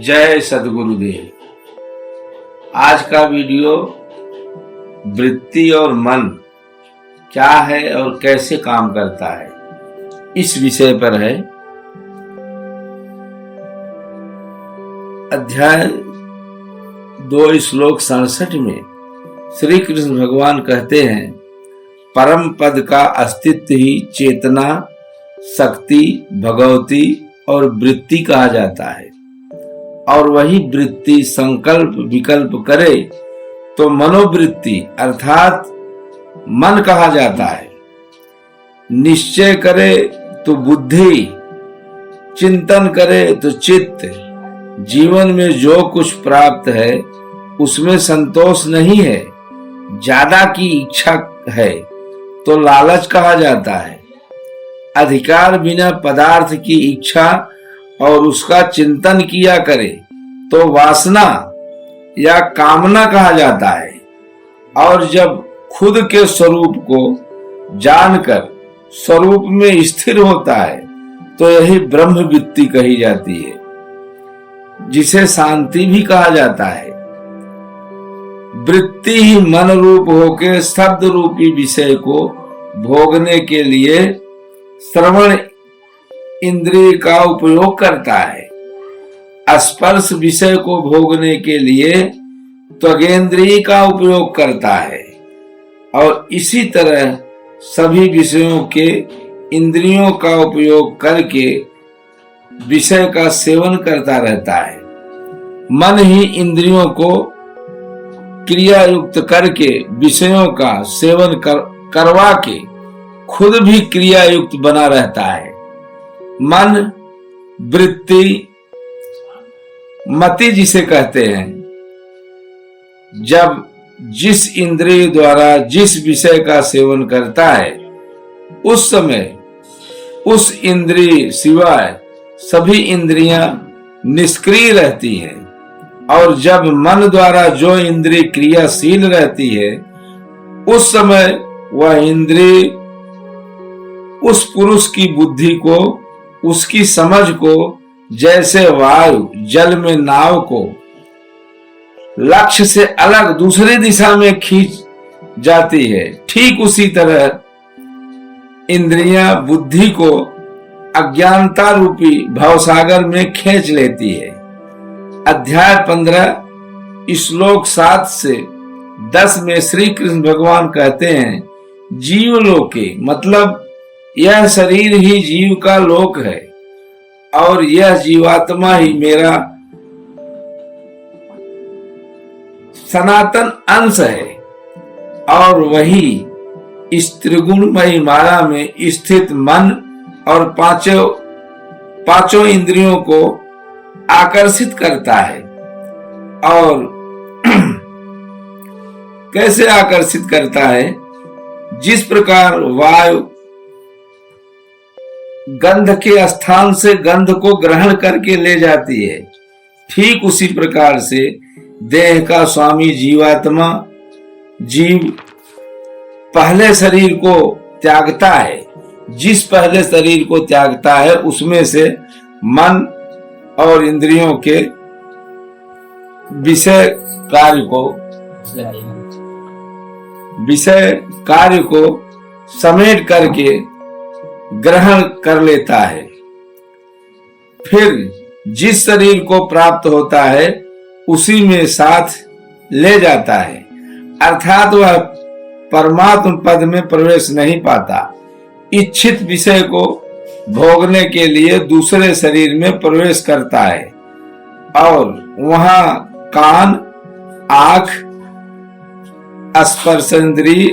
जय सद्गुरुदेव। आज का वीडियो वृत्ति और मन क्या है और कैसे काम करता है इस विषय पर है। अध्याय 2 श्लोक 67 में श्री कृष्ण भगवान कहते हैं, परम पद का अस्तित्व ही चेतना, शक्ति, भगवती और वृत्ति कहा जाता है। और वही वृत्ति संकल्प विकल्प करे तो मनोवृत्ति अर्थात मन कहा जाता है। निश्चय करे तो बुद्धि, चिंतन करे तो चित्त। जीवन में जो कुछ प्राप्त है उसमें संतोष नहीं है, ज्यादा की इच्छा है तो लालच कहा जाता है। अधिकार बिना पदार्थ की इच्छा और उसका चिंतन किया करे तो वासना या कामना कहा जाता है। और जब खुद के स्वरूप को जानकर स्वरूप में स्थिर होता है तो यही ब्रह्मवृत्ति कही जाती है, जिसे शांति भी कहा जाता है। वृत्ति ही मन रूप होकर शब्द रूपी विषय को भोगने के लिए श्रवण इंद्रिय का उपयोग करता है। स्पर्श विषय को भोगने के लिए त्वगेंद्रिय का उपयोग करता है। और इसी तरह सभी विषयों के इंद्रियों का उपयोग करके विषय का सेवन करता रहता है। मन ही इंद्रियों को क्रिया युक्त करके विषयों का सेवन करवा के खुद भी क्रिया युक्त बना रहता है। मन, वृत्ति, मति जिसे कहते हैं, जब जिस इंद्रिय द्वारा जिस विषय का सेवन करता है उस समय उस इंद्रिय सिवाय सभी इंद्रियां निष्क्रिय रहती हैं। और जब मन द्वारा जो इंद्रिय क्रियाशील रहती है उस समय वह इंद्रिय उस पुरुष की बुद्धि को, उसकी समझ को, जैसे वायु जल में नाव को लक्ष्य से अलग दूसरी दिशा में खींच जाती है, ठीक उसी तरह इंद्रियां बुद्धि को अज्ञानता रूपी भवसागर में खींच लेती है। अध्याय 15 श्लोक 7 से 10 में श्री कृष्ण भगवान कहते हैं, जीवलोके मतलब यह शरीर ही जीव का लोक है और यह जीवात्मा ही मेरा सनातन अंश है। और वही इस त्रिगुणमयी माया में स्थित मन और पांचों इंद्रियों को आकर्षित करता है। और कैसे आकर्षित करता है? जिस प्रकार वायु गंध के स्थान से गंध को ग्रहण करके ले जाती है, ठीक उसी प्रकार से देह का स्वामी जीवात्मा जीव पहले शरीर को त्यागता है। जिस पहले शरीर को त्यागता है उसमें से मन और इंद्रियों के विषय कार्य को समेट करके ग्रहण कर लेता है। फिर जिस शरीर को प्राप्त होता है उसी में साथ ले जाता है, अर्थात वह परमात्म पद में प्रवेश नहीं पाता। इच्छित विषय को भोगने के लिए दूसरे शरीर में प्रवेश करता है और वहां कान, आंख, स्पर्शेंद्रिय,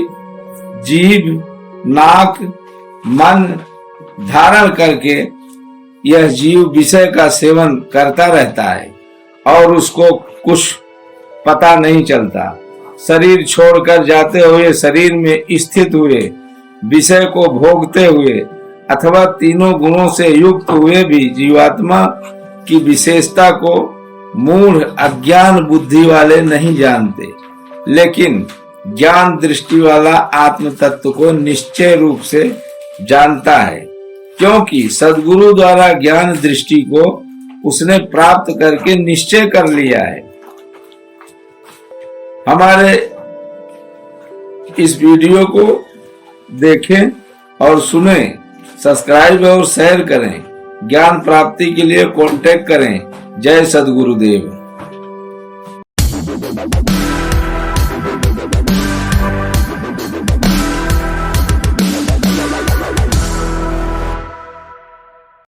जीभ, नाक, मन धारण करके यह जीव विषय का सेवन करता रहता है और उसको कुछ पता नहीं चलता। शरीर छोड़कर जाते हुए शरीर में स्थित हुए विषय को भोगते हुए अथवा तीनों गुणों से युक्त हुए भी जीवात्मा की विशेषता को मूढ़ अज्ञान बुद्धि वाले नहीं जानते, लेकिन ज्ञान दृष्टि वाला आत्म तत्व को निश्चय रूप से जानता है, क्योंकि सद्गुरु द्वारा ज्ञान दृष्टि को उसने प्राप्त करके निश्चय कर लिया है। हमारे इस वीडियो को देखें और सुनें, सब्सक्राइब और शेयर करें। ज्ञान प्राप्ति के लिए कांटेक्ट करें। जय सद्गुरुदेव।